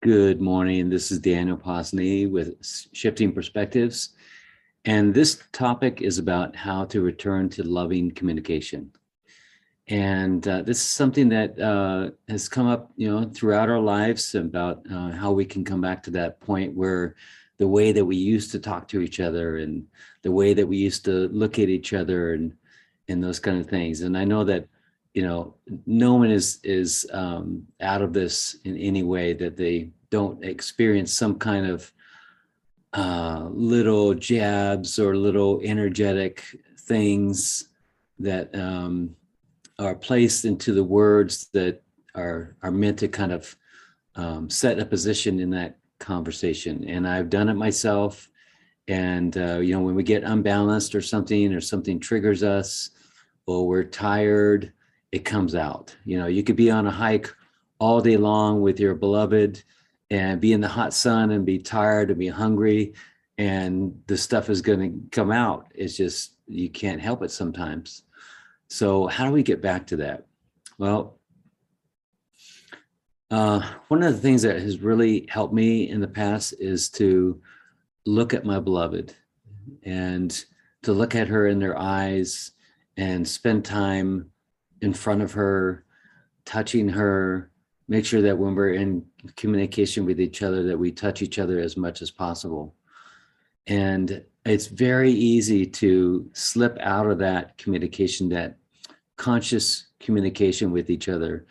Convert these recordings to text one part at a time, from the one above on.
Good morning. This is Daniel Posney with Shifting Perspectives. And this topic is about how to return to loving communication. And this is something that has come up, throughout our lives about how we can come back to that point where the way that we used to talk to each other and the way that we used to look at each other and those kind of things. And I know that no one is out of this in any way that they don't experience some kind of little jabs or little energetic things that are placed into the words that are meant to kind of set a position in that conversation. And I've done it myself. And when we get unbalanced or something triggers us, or we're tired, it comes out. You could be on a hike all day long with your beloved and be in the hot sun and be tired and be hungry, and the stuff is going to come out. It's just, you can't help it sometimes. So how do we get back to that? Well, one of the things that has really helped me in the past is to look at my beloved and to look at her in their eyes and spend time in front of her, touching her, make sure that when we're in communication with each other, that we touch each other as much as possible. And it's very easy to slip out of that communication, that conscious communication with each other.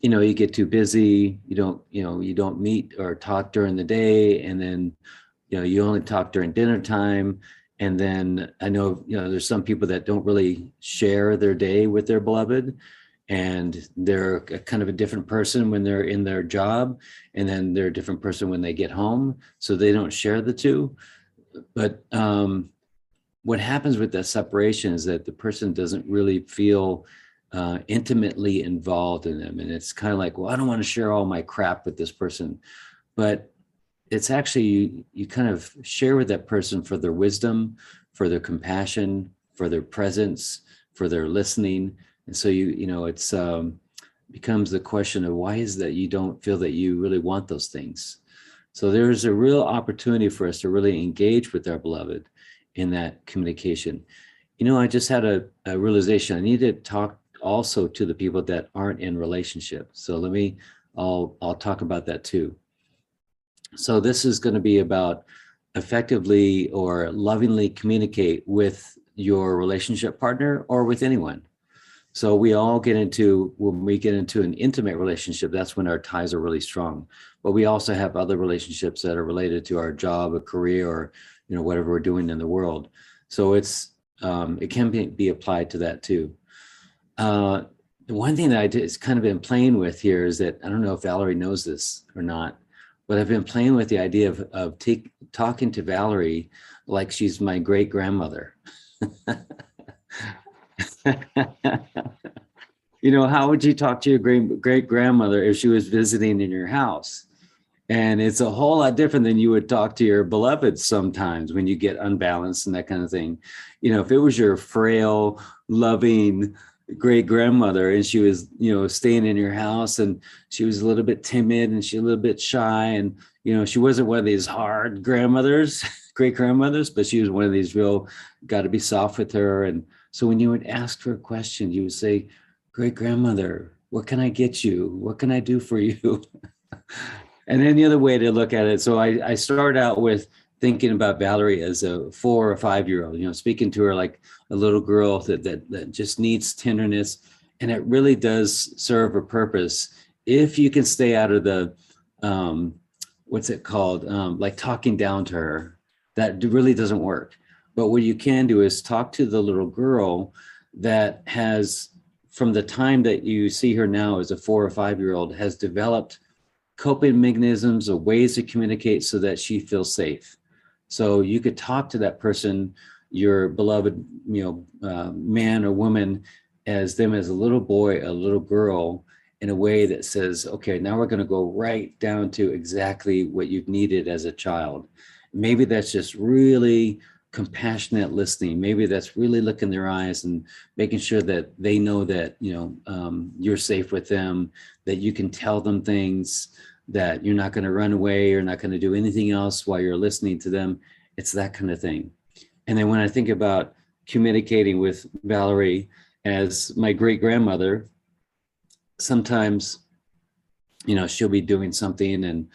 You get too busy, you don't meet or talk during the day, and then you only talk during dinner time. And then I know, there's some people that don't really share their day with their beloved, and they're kind of a different person when they're in their job, and then they're a different person when they get home. So they don't share the two. But what happens with that separation is that the person doesn't really feel intimately involved in them. And it's kind of like, well, I don't want to share all my crap with this person. But it's actually, you kind of share with that person for their wisdom, for their compassion, for their presence, for their listening. And so it's becomes the question of, why is that you don't feel that you really want those things? So there's a real opportunity for us to really engage with our beloved in that communication. I just had a realization. I need to talk also to the people that aren't in relationship. So I'll talk about that too. So this is going to be about effectively or lovingly communicate with your relationship partner or with anyone. So when we get into an intimate relationship, that's when our ties are really strong. But we also have other relationships that are related to our job, a career, or whatever we're doing in the world. So it can be applied to that too. The one thing that I did is kind of been playing with here is that, I don't know if Valerie knows this or not, but I've been playing with the idea of talking to Valerie like she's my great grandmother. How would you talk to your great grandmother if she was visiting in your house? And it's a whole lot different than you would talk to your beloved sometimes when you get unbalanced and that kind of thing. If it was your frail, loving great grandmother and she was, staying in your house and she was a little bit timid and she a little bit shy, and, she wasn't one of these hard grandmothers, great grandmothers, but she was one of these real, got to be soft with her. And so when you would ask her a question, you would say, great grandmother, what can I get you? What can I do for you? And then the other way to look at it. So I started out with thinking about Valerie as a 4 or 5 year old, speaking to her like a little girl that just needs tenderness. And it really does serve a purpose if you can stay out of the, what's it called? Like talking down to her. That really doesn't work. But what you can do is talk to the little girl that has, from the time that you see her now as a 4 or 5 year old, has developed coping mechanisms or ways to communicate so that she feels safe. So you could talk to that person, your beloved, man or woman, as them as a little boy, a little girl, in a way that says, okay, now we're going to go right down to exactly what you've needed as a child. Maybe that's just really compassionate listening. Maybe that's really looking in their eyes and making sure that they know that, you're safe with them, that you can tell them things, that you're not going to run away, you're not going to do anything else while you're listening to them. It's that kind of thing. And then when I think about communicating with Valerie as my great grandmother, sometimes, you know, she'll be doing something,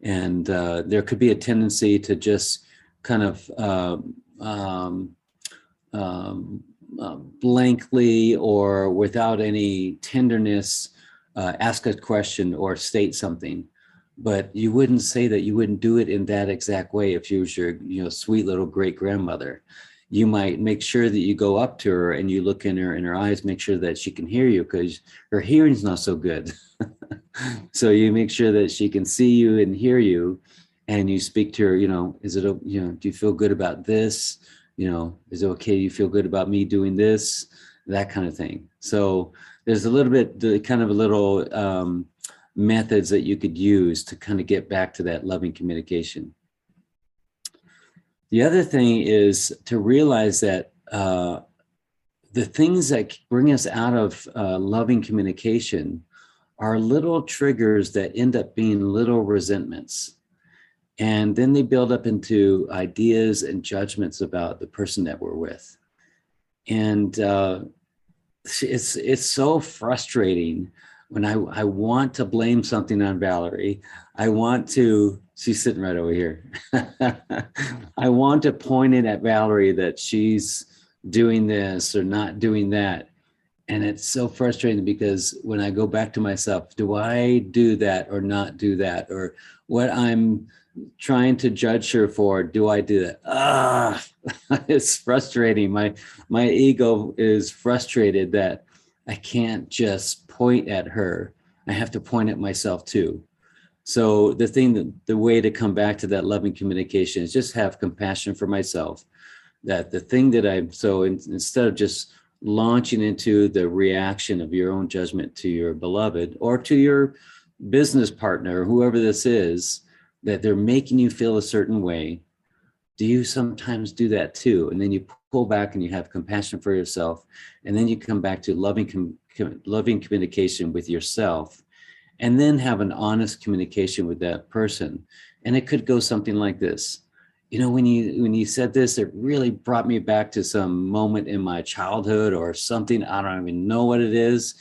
and there could be a tendency to just kind of blankly or without any tenderness ask a question or state something. But you wouldn't say that, you wouldn't do it in that exact way if you was your, you know, sweet little great grandmother. You might make sure that you go up to her and you look in her eyes, make sure that she can hear you, because her hearing's not so good. So you make sure that she can see you and hear you, and you speak to her, you know, is it, you know, do you feel good about this? You know, is it okay? You feel good about me doing this? That kind of thing. So there's a little bit, kind of a little methods that you could use to kind of get back to that loving communication. The other thing is to realize that the things that bring us out of loving communication are little triggers that end up being little resentments. And then they build up into ideas and judgments about the person that we're with. And it's so frustrating when I want to blame something on Valerie. I want to, she's sitting right over here. I want to point it at Valerie that she's doing this or not doing that. And it's so frustrating because when I go back to myself, do I do that or not do that? Or what I'm trying to judge her for, do I do that? It's frustrating. My ego is frustrated that I can't just point at her. I have to point at myself too. So the way to come back to that loving communication is just have compassion for myself. That the thing that instead of just launching into the reaction of your own judgment to your beloved or to your business partner, whoever this is, that they're making you feel a certain way, do you sometimes do that too? And then you pull back and you have compassion for yourself. And then you come back to loving communication with yourself, and then have an honest communication with that person. And it could go something like this. You know, when you said this, it really brought me back to some moment in my childhood or something. I don't even know what it is,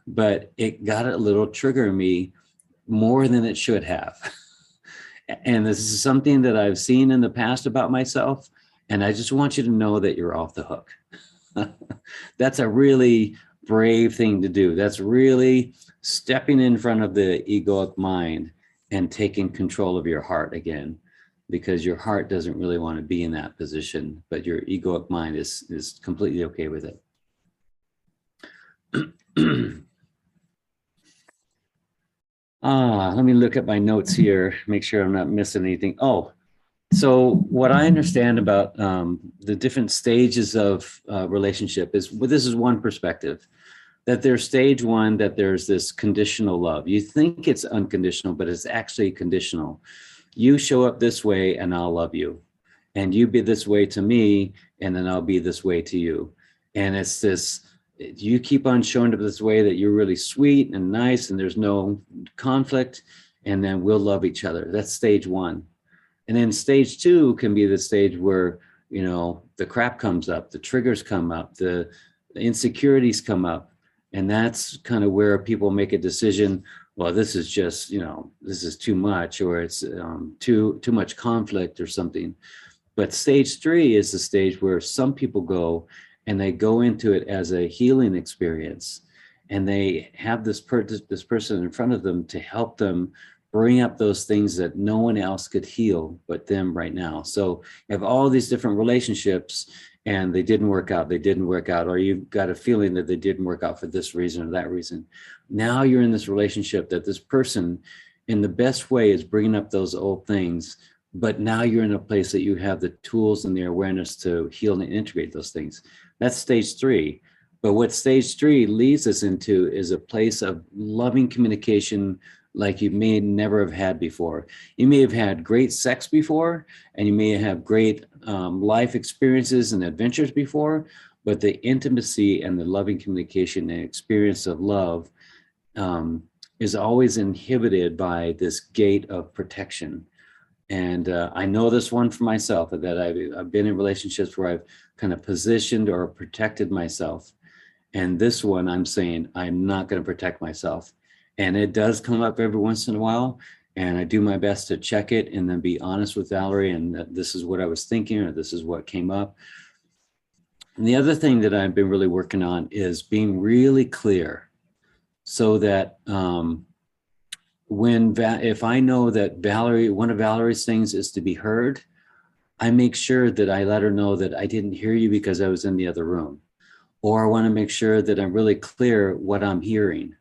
but it got a little trigger in me more than it should have. And this is something that I've seen in the past about myself. And I just want you to know that you're off the hook. That's a really brave thing to do. That's really stepping in front of the egoic mind and taking control of your heart again, because your heart doesn't really want to be in that position, but your egoic mind is completely okay with it. Let me look at my notes here, make sure I'm not missing anything. Oh, so what I understand about the different stages of relationship is, well, this is one perspective, that there's stage one, that there's this conditional love. You think it's unconditional, but it's actually conditional. You show up this way and I'll love you. And you be this way to me, and then I'll be this way to you. And it's this, you keep on showing up this way that you're really sweet and nice and there's no conflict, and then we'll love each other. That's stage one. And then stage two can be the stage where, you know, the crap comes up, the triggers come up, the insecurities come up. And that's kind of where people make a decision. Well, this is just, you know, this is too much, or it's too much conflict or something. But stage three is the stage where some people go and they go into it as a healing experience, and they have this person in front of them to help them bring up those things that no one else could heal but them right now. So you have all these different relationships and they didn't work out, or you've got a feeling that they didn't work out for this reason or that reason. Now you're in this relationship that this person in the best way is bringing up those old things, but now you're in a place that you have the tools and the awareness to heal and integrate those things. That's stage three. But what stage three leads us into is a place of loving communication like you may never have had before. You may have had great sex before, and you may have great life experiences and adventures before, but the intimacy and the loving communication and experience of love is always inhibited by this gate of protection. And I know this one for myself, that I've been in relationships where I've kind of positioned or protected myself. And this one, I'm saying, I'm not going to protect myself. And it does come up every once in a while. And I do my best to check it and then be honest with Valerie. And that this is what I was thinking, or this is what came up. And the other thing that I've been really working on is being really clear, so that if I know that Valerie, one of Valerie's things is to be heard, I make sure that I let her know that I didn't hear you because I was in the other room. Or I want to make sure that I'm really clear what I'm hearing.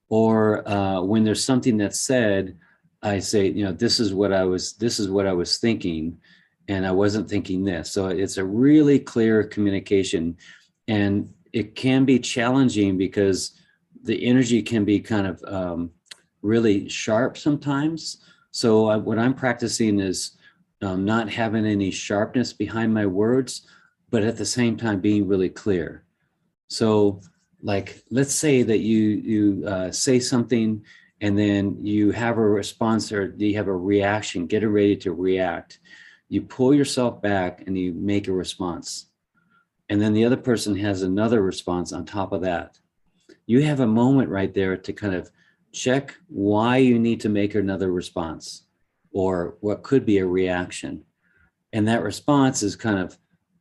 Or when there's something that's said, I say, this is what I was thinking, and I wasn't thinking this. So it's a really clear communication, and it can be challenging because the energy can be kind of really sharp sometimes. So what I'm practicing is not having any sharpness behind my words, but at the same time being really clear. So, like, let's say that you say something, and then you have a response, or you have a reaction, getting ready to react. You pull yourself back and you make a response. And then the other person has another response on top of that. You have a moment right there to kind of check why you need to make another response, or what could be a reaction. And that response is kind of,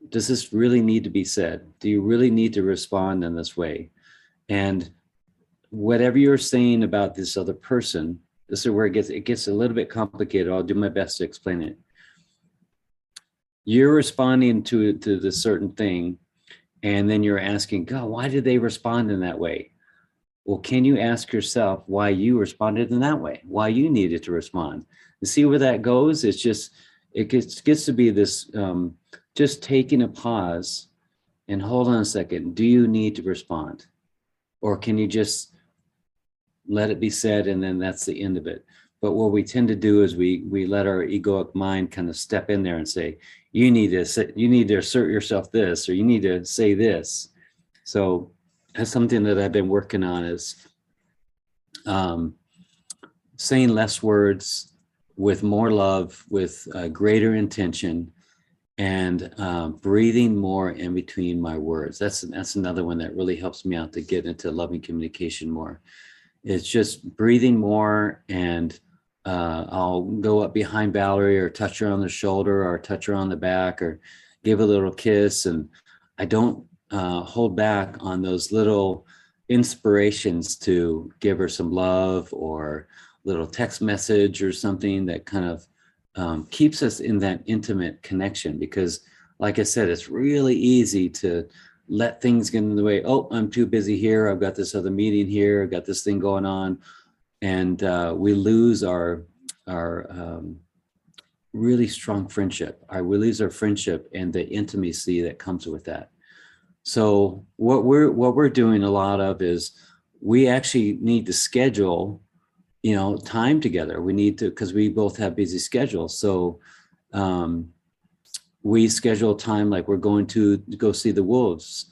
does this really need to be said? Do you really need to respond in this way? And whatever you're saying about this other person, this is where it gets a little bit complicated. I'll do my best to explain it. You're responding to this certain thing, and then you're asking, God, why did they respond in that way? Well, can you ask yourself why you responded in that way? Why you needed to respond? And see where that goes? It's just, it gets to be this, just taking a pause and hold on a second. Do you need to respond? Or can you just let it be said, and then that's the end of it? But what we tend to do is we let our egoic mind kind of step in there and say, you need to assert yourself this, or you need to say this. So that's something that I've been working on, is saying less words with more love, with greater intention, and breathing more in between my words. That's another one that really helps me out to get into loving communication more. It's just breathing more, and I'll go up behind Valerie, or touch her on the shoulder, or touch her on the back, or give a little kiss. And I don't hold back on those little inspirations to give her some love, or little text message or something that kind of keeps us in that intimate connection. Because like I said, it's really easy to let things get in the way. Oh, I'm too busy here. I've got this other meeting here. I've got this thing going on. And we lose our really strong friendship. We lose our friendship and the intimacy that comes with that. So what we're doing a lot of is, we actually need to schedule, time together. We need to, because we both have busy schedules. So we schedule time, like we're going to go see the wolves.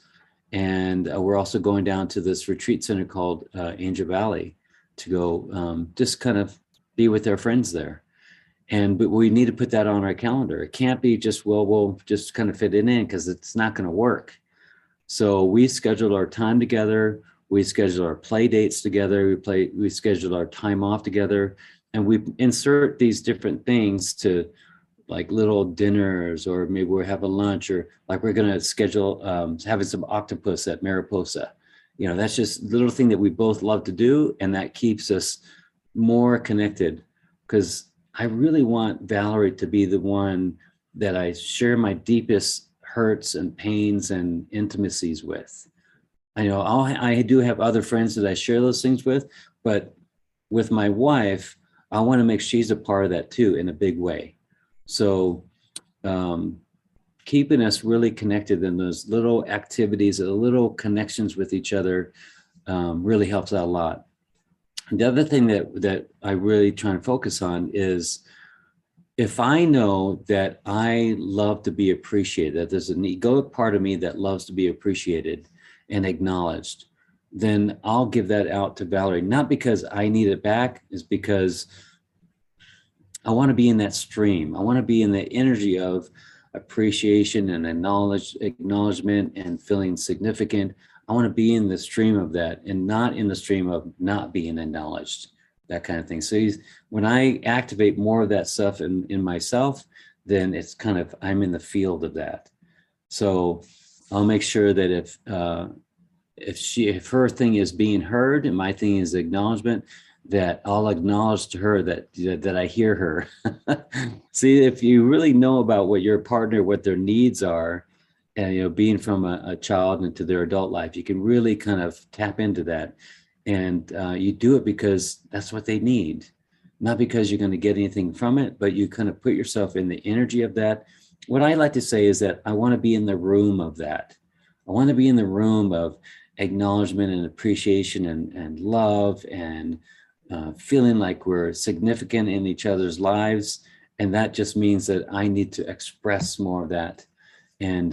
And we're also going down to this retreat center called Angel Valley to go just kind of be with our friends there. But we need to put that on our calendar. It can't be just, well, we'll just kind of fit it in, because it's not going to work. So we scheduled our time together. We schedule our play dates together. We schedule our time off together, and we insert these different things to, like, little dinners, or maybe we'll have a lunch, or like we're going to schedule having some octopus at Mariposa. That's just a little thing that we both love to do, and that keeps us more connected, because I really want Valerie to be the one that I share my deepest hurts and pains and intimacies with. I do have other friends that I share those things with, but with my wife, I want to make she's a part of that too, in a big way. So keeping us really connected in those little activities, the little connections with each other, really helps out a lot. The other thing that I really try and focus on is, if I know that I love to be appreciated, that there's an egoic part of me that loves to be appreciated and acknowledged, then I'll give that out to Valerie, not because I need it back, is because I want to be in that stream. I want to be in the energy of appreciation and acknowledgement and feeling significant. I want to be in the stream of that and not in the stream of not being acknowledged, that kind of thing. So when I activate more of that stuff in myself, then it's kind of, I'm in the field of that. So I'll make sure that if her thing is being heard and my thing is acknowledgement, that I'll acknowledge to her that I hear her. See, if you really know about what your partner, what their needs are, and being from a child into their adult life, you can really kind of tap into that, and you do it because that's what they need, not because you're going to get anything from it, but you kind of put yourself in the energy of that. What I like to say is that I want to be in the room of that. I want to be in the room of acknowledgement and appreciation and love and feeling like we're significant in each other's lives. And that just means that I need to express more of that. And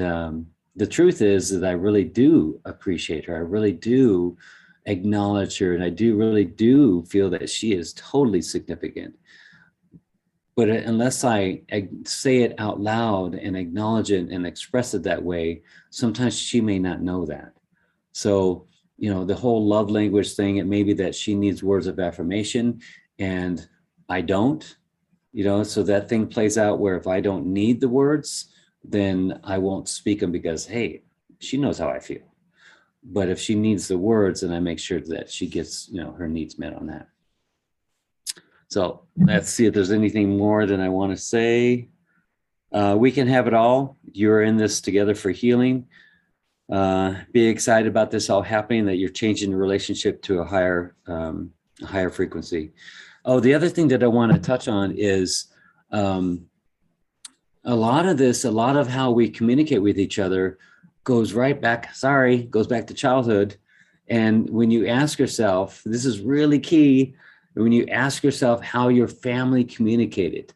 the truth is that I really do appreciate her. I really do acknowledge her. And I really do feel that she is totally significant. But unless I say it out loud and acknowledge it and express it that way, sometimes she may not know that. So, the whole love language thing, it may be that she needs words of affirmation and I don't, so that thing plays out where if I don't need the words, then I won't speak them because, hey, she knows how I feel. But if she needs the words, then I make sure that she gets, her needs met on that. So let's see if there's anything more than I want to say. We can have it all. You're in this together for healing. Be excited about this all happening, that you're changing the relationship to a higher frequency. Oh, the other thing that I want to touch on is a lot of how we communicate with each other goes back to childhood. And when you ask yourself, this is really key, when you ask yourself how your family communicated.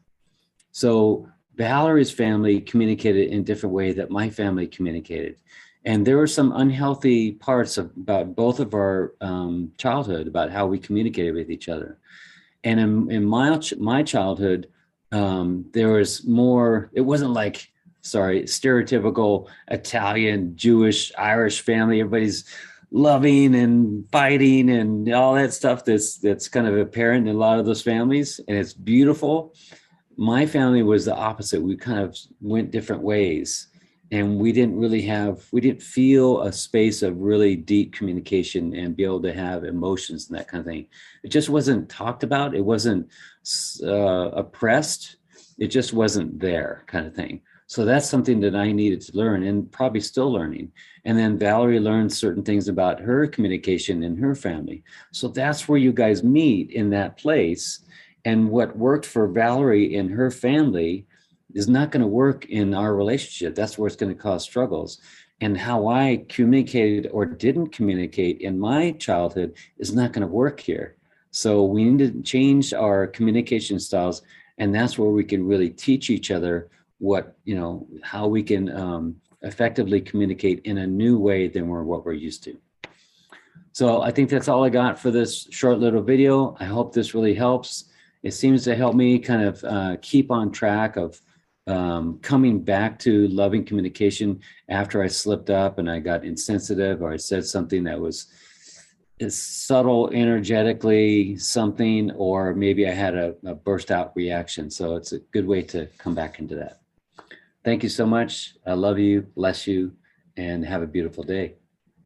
So Valerie's family communicated in a different way that my family communicated. And there were some unhealthy parts about both of our childhood, about how we communicated with each other. And in my childhood, there was more, it wasn't like, stereotypical Italian, Jewish, Irish family. Everybody's loving and fighting and all that stuff that's kind of apparent in a lot of those families. And it's beautiful. My family was the opposite. We kind of went different ways. And we didn't feel a space of really deep communication and be able to have emotions and that kind of thing. It just wasn't talked about. It wasn't oppressed. It just wasn't there, kind of thing. So that's something that I needed to learn and probably still learning. And then Valerie learned certain things about her communication in her family. So that's where you guys meet, in that place. And what worked for Valerie in her family is not going to work in our relationship. That's where it's going to cause struggles. And how I communicated or didn't communicate in my childhood is not going to work here. So we need to change our communication styles. And that's where we can really teach each other how we can effectively communicate in a new way than what we're used to. So I think that's all I got for this short little video. I hope this really helps. It seems to help me kind of keep on track of coming back to loving communication after I slipped up and I got insensitive, or I said something that was subtle energetically something, or maybe I had a burst out reaction. So it's a good way to come back into that. Thank you so much. I love you, bless you, and have a beautiful day.